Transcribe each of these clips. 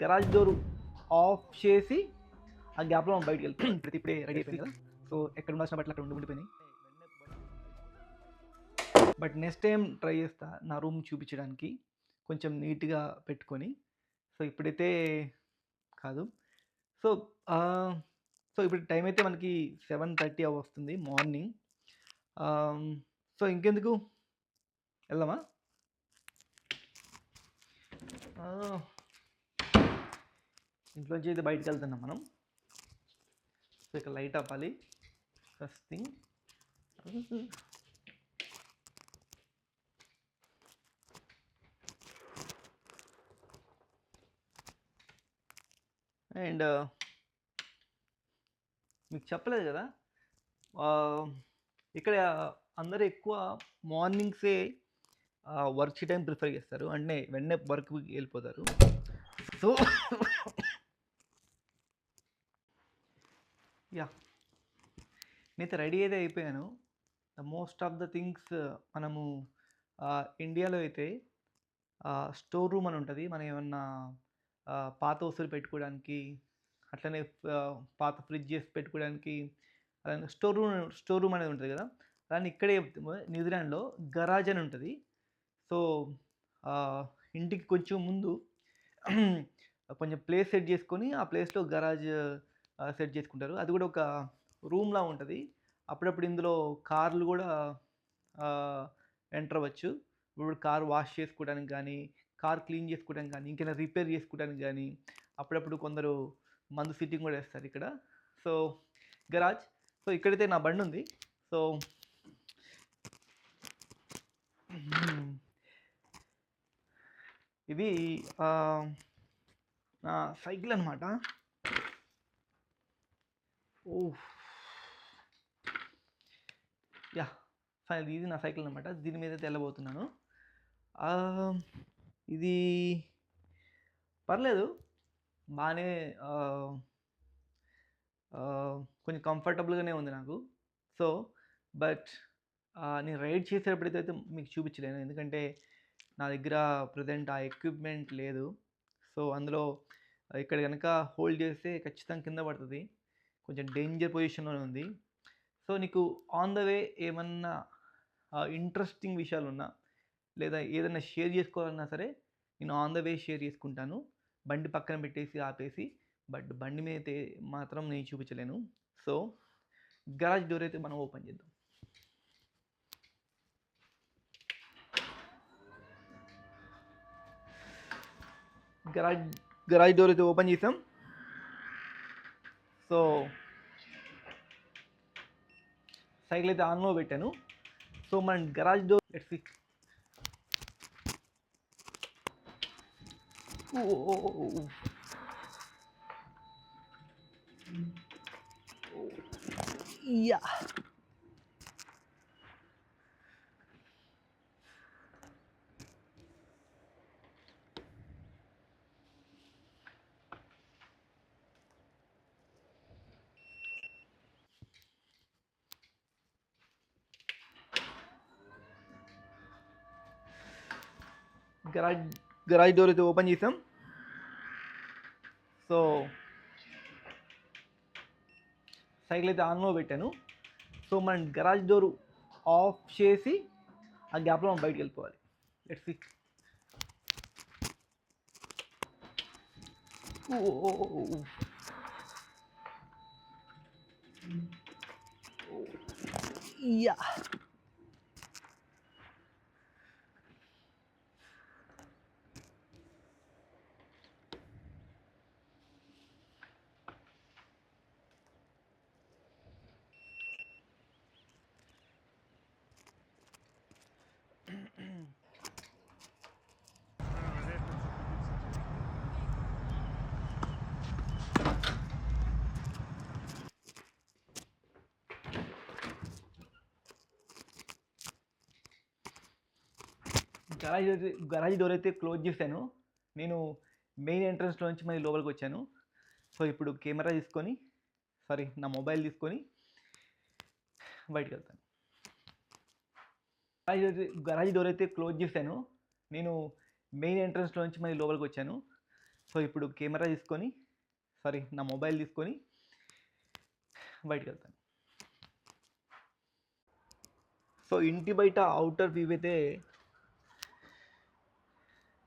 Garage door of చేసి ఆ గ్యాప్లో మనం బయటికి వెళ్తాం. ఇప్పుడే రెడీ అయిపోయింది కదా, సో ఎక్కడ ఉండాల్సిన బట్టలు అక్కడ ఉండిపోయినాయి. బట్ నెక్స్ట్ టైం ట్రై చేస్తా నా రూమ్ చూపించడానికి కొంచెం నీట్గా పెట్టుకొని. సో ఇప్పుడైతే కాదు. సో సో ఇప్పుడు టైం అయితే మనకి 7:30 వస్తుంది మార్నింగ్. సో ఇంకెందుకు వెళ్దామా? ఇంట్లోంచి అయితే బయటకు వెళ్తున్నాం మనం. సో ఇక్కడ లైట్ ఆపాలి ఫస్ట్ థింగ్. అండ్ మీకు చెప్పలేదు కదా, ఇక్కడ అందరూ ఎక్కువ మార్నింగ్సే వర్క్ టైం ప్రిఫర్ చేస్తారు, అంటే వెంటనే వర్క్కి వెళ్ళిపోతారు. సో యా, నేనైతే రెడీ అయితే అయిపోయాను. మోస్ట్ ఆఫ్ ద థింగ్స్ మనము ఇండియాలో అయితే స్టోర్ రూమ్ అని ఉంటుంది. మనం ఏమన్నా పాత వస్తువులు పెట్టుకోవడానికి, అట్లనే పాత ఫ్రిడ్జెస్ పెట్టుకోవడానికి, అలానే స్టోర్ రూమ్ అనేది ఉంటుంది కదా. దాన్ని ఇక్కడే న్యూజిలాండ్లో గరాజ్ అని ఉంటుంది. సో ఇంటికి కొంచెం ముందు కొంచెం ప్లేస్ సెట్ చేసుకొని ఆ ప్లేస్లో గరాజ్ సెట్ చేసుకుంటారు. అది కూడా ఒక రూమ్లా ఉంటుంది. అప్పుడప్పుడు ఇందులో కార్లు కూడా ఎంటర్ అవ్వచ్చు. ఇప్పుడు కార్ వాష్ చేసుకోవడానికి కానీ, కార్ క్లీన్ చేసుకోవడానికి కానీ, ఇంకేమైనా రిపేర్ చేసుకోవడానికి కానీ, అప్పుడప్పుడు కొందరు మందు సిట్టింగ్ కూడా వేస్తారు ఇక్కడ. So garage. సో ఇక్కడైతే నా బండి ఉంది. సో ఇది నా సైకిల్ అనమాట. యా, ఫైనల్ ఇది నా సైకిల్ అనమాట. దీని మీద అయితే వెళ్ళబోతున్నాను. ఇది పర్లేదు, బాగానే కొంచెం కంఫర్టబుల్గానే ఉంది నాకు. సో బట్ నేను రైడ్ చేసేటప్పుడైతే మీకు చూపించలేను, ఎందుకంటే నా దగ్గర ప్రజెంట్ ఆ ఎక్విప్మెంట్ లేదు. సో అందులో ఇక్కడ కనుక హోల్డ్ చేస్తే ఖచ్చితంగా కింద పడుతుంది, కొంచెం డేంజర్ పొజిషన్లోనే ఉంది. సో నీకు ఆన్ ద వే ఏమన్నా ఇంట్రెస్టింగ్ విషయాలు ఉన్నా, లేదా ఏదైనా షేర్ చేసుకోవాలన్నా సరే నేను ఆన్ ద వే షేర్ చేసుకుంటాను, బండి పక్కన పెట్టేసి ఆపేసి. బట్ బండి మీద అయితే మాత్రం నేను చూపించలేను. సో గరాజ్ డోర్ అయితే మనం ఓపెన్ చేద్దాం. గరాజ్ డోర్ అయితే ఓపెన్ చేసాం. సో సైకిల్ అయితే ఆన్లో పెట్టాను. సో మన garage door let's see. Yeah, garage door అయితే ఓపెన్ చేసాం. సో సైకిల్ అయితే ఆన్లో పెట్టాను. సో మన గరాజ్ డోర్ ఆఫ్ చేసి ఆ గ్యాప్లో మనం బయటికి వెళ్ళిపోవాలి. Let's see. Yeah, garage door అయితే క్లోజ్ చేశాను. నేను మెయిన్ ఎంట్రన్స్లో నుంచి మళ్ళీ లోపలికి వచ్చాను. సో ఇప్పుడు కెమెరా తీసుకొని, సారీ నా మొబైల్ తీసుకొని బయటకు వెళ్తాను. గరాజ్ డోర్ అయితే క్లోజ్ చేశాను. నేను మెయిన్ ఎంట్రన్స్లో నుంచి మళ్ళీ లోపలికి వచ్చాను. సో ఇప్పుడు కెమెరా తీసుకొని నా మొబైల్ తీసుకొని బయటికి వెళ్తాను. సో ఇంటి బయట అవుటర్ వ్యూ అయితే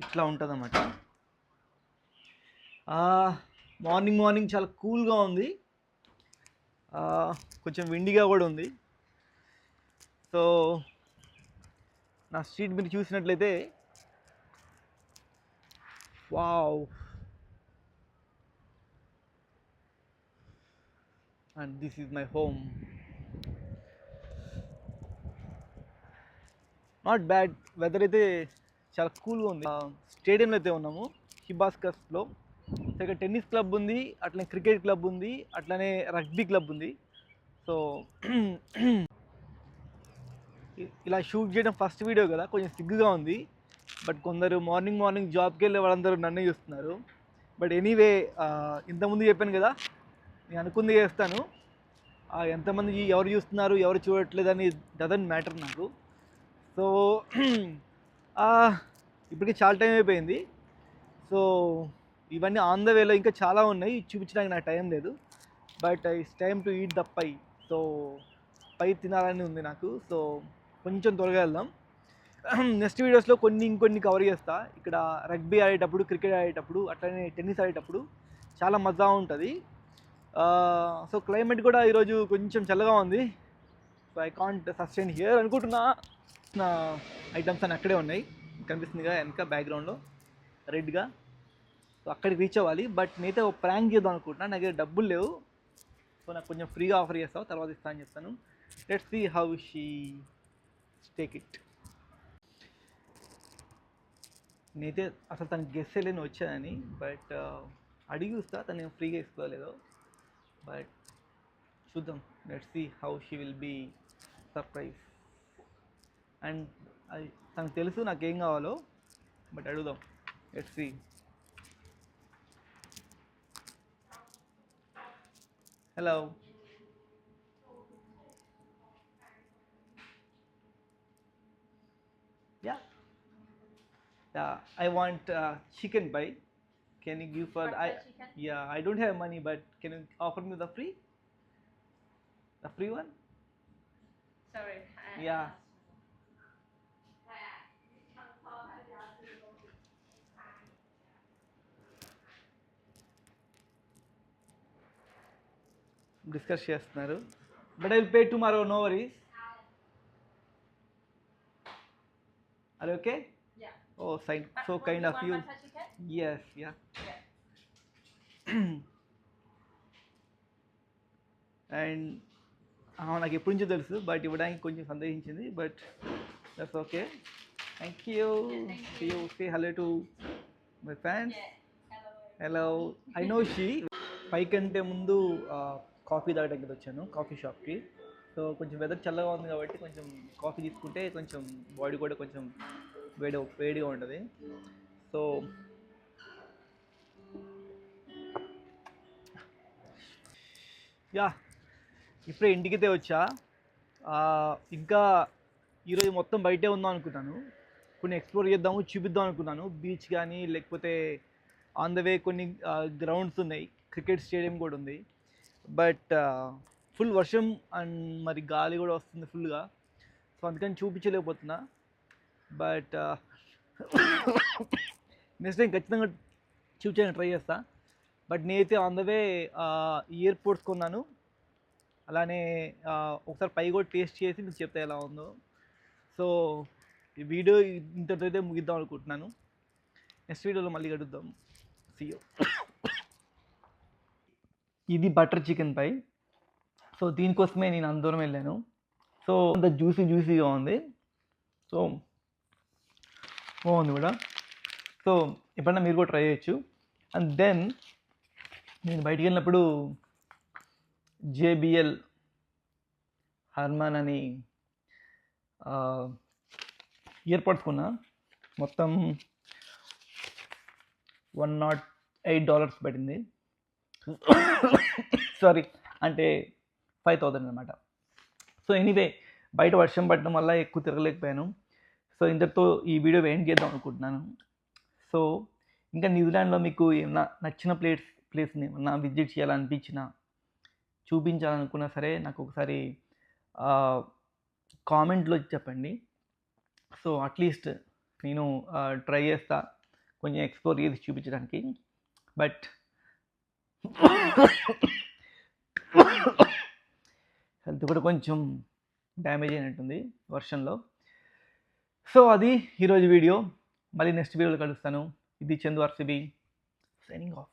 ఇట్లా ఉంటుందన్నమాట. మార్నింగ్ చాలా కూల్గా ఉంది, కొంచెం విండిగా కూడా ఉంది. సో నా స్ట్రీట్ మీరు చూసినట్లయితే wow, and this is my home. Not bad, weather అయితే చాలా కూల్గా ఉంది. స్టేడియంలో అయితే ఉన్నాము, హిబాస్కర్స్లో. సో ఇక్కడ టెన్నిస్ క్లబ్ ఉంది, అట్లనే క్రికెట్ క్లబ్ ఉంది, అట్లనే రగ్బీ క్లబ్ ఉంది. సో ఇలా షూట్ చేయడం ఫస్ట్ వీడియో కదా, కొంచెం సిగ్గుగా ఉంది. బట్ కొందరు మార్నింగ్ జాబ్కి వెళ్ళే వాళ్ళందరూ నన్ను చూస్తున్నారు. బట్ ఎనీవే, ఇంతకుముందు చెప్పాను కదా, నేను అనుకుంది చేస్తాను. ఎంతమంది ఎవరు చూస్తున్నారు ఎవరు చూడట్లేదని డజంట్ మ్యాటర్ నాకు. సో ఇప్పటికి చాలా టైం అయిపోయింది. సో ఇవన్నీ ఆన్ ద వేలో ఇంకా చాలా ఉన్నాయి, చూపించడానికి నాకు టైం లేదు. But it's time to eat the pie. So pie తినాలని ఉంది నాకు. సో కొంచెం త్వరగా వెళ్దాం. నెక్స్ట్ వీడియోస్లో ఇంకొన్ని కవర్ చేస్తా. ఇక్కడ రగ్బీ ఆడేటప్పుడు, క్రికెట్ ఆడేటప్పుడు, అట్లనే టెన్నిస్ ఆడేటప్పుడు చాలా మజా ఉంటుంది. సో క్లైమేట్ కూడా ఈరోజు కొంచెం చల్లగా ఉంది. So I can't sustain here అనుకుంటున్నా. నా ఐటమ్స్ అన్నీ అక్కడే ఉన్నాయి, కనిపిస్తుందిగా వెనక బ్యాక్గ్రౌండ్లో రెడ్గా. సో అక్కడికి రీచ్ అవ్వాలి. బట్ నేనైతే ఒక ప్రాంక్ చేద్దాం అనుకుంటున్నా. నా దగ్గర డబ్బులు లేవు. సో నాకు కొంచెం ఫ్రీగా ఆఫర్ చేస్తావు, తర్వాత ఇస్తా అని చెప్తాను. Let's see how she take it. నేనైతే అసలు తనకి గెస్ చేయలేని వచ్చానని, బట్ అడిగి చూస్తా తను ఫ్రీగా ఇసుకోలేదో. బట్ చూద్దాం, let's see how she will be surprise. అండ్ అది తనకు తెలుసు నాకేం కావాలో, బట్ అడుగుదాం. Let's see. Hello, yeah, I want chicken pie. Can you give for chicken? Yeah, I don't have money, but can you offer me the free one? Sorry. Yeah. Discuss చేస్తున్నారు. But I will pay tomorrow, no worries. Are you okay? Yeah. Oh, so kind of you. Yes, yeah. And నాకు ఎప్పటి నుంచో తెలుసు, but ఇవ్వడానికి కొంచెం సందేహించింది. But that's okay. Thank you. Say hello to my fans. Hello. I know she. పైకంటే ముందు coffee తాగడానికి వచ్చాను, కాఫీ షాప్కి. సో కొంచెం వెదర్ చల్లగా ఉంది కాబట్టి కొంచెం కాఫీ తీసుకుంటే కొంచెం బాడీ కూడా కొంచెం వేడిగా ఉంటుంది. సో యా, ఇప్పుడే ఇంటికైతే వచ్చా. ఇంకా ఈరోజు మొత్తం బయటే ఉందాం అనుకున్నాను, కొన్ని ఎక్స్ప్లోర్ చేద్దాము, చూపిద్దాం అనుకున్నాను. బీచ్ కానీ లేకపోతే ఆన్ ద వే కొన్ని గ్రౌండ్స్ ఉన్నాయి, క్రికెట్ స్టేడియం కూడా ఉంది. బట్ ఫుల్ వర్షం అండ్ మరి గాలి కూడా వస్తుంది ఫుల్గా. సో అందుకని చూపించలేకపోతున్నా. బట్ నెక్స్ట్ టైం ఖచ్చితంగా చూపించడానికి ట్రై చేస్తా. బట్ నేనైతే ఆన్ ద వే ఎయిర్పోర్ట్స్ కొన్నాను. అలానే ఒకసారి పై కూడా టేస్ట్ చేసి మీకు చెప్తే ఎలా ఉందో. సో ఈ వీడియో ఇంతతో అయితే ముగిద్దాం అనుకుంటున్నాను. నెక్స్ట్ వీడియోలో మళ్ళీ కలుద్దాం. See you. ఇది బటర్ చికెన్ పై. సో దీనికోసమే నేను అంత దూరం వెళ్ళాను. సో అంత జ్యూసీగా ఉంది. సో బాగుంది కూడా. సో ఎప్పుడన్నా మీరు కూడా ట్రై చేయొచ్చు. అండ్ దెన్ నేను బయటికి వెళ్ళినప్పుడు JBL హర్మాన్ అని ఇయర్పాడ్స్ కొన్నా. మొత్తం $108 పడింది. సారీ, అంటే 5,000 అనమాట. సో ఎనీవే, బయట వర్షం పడడం వల్ల ఎక్కువ తిరగలేకపోయాను. సో ఇంతటితో ఈ వీడియో ఎండ్ చేద్దాం అనుకుంటున్నాను. సో ఇంకా న్యూజిలాండ్లో మీకు ఏమన్నా నచ్చిన ప్లేస్ని ఏమన్నా విజిట్ చేయాలనిపించినా చూపించాలనుకున్నా సరే నాకు ఒకసారి కామెంట్లో చెప్పండి. సో అట్లీస్ట్ నేను ట్రై చేస్తా కొంచెం ఎక్స్ప్లోర్ చేసి చూపించడానికి. బట్ హెల్త్ కూడా కొంచెం డ్యామేజ్ అయినట్టుంది వర్షంలో. సో అది ఈరోజు వీడియో. మళ్ళీ నెక్స్ట్ వీడియోలో కలుస్తాను. ఇది చందు ఆర్సీబీ సైనింగ్ ఆఫ్.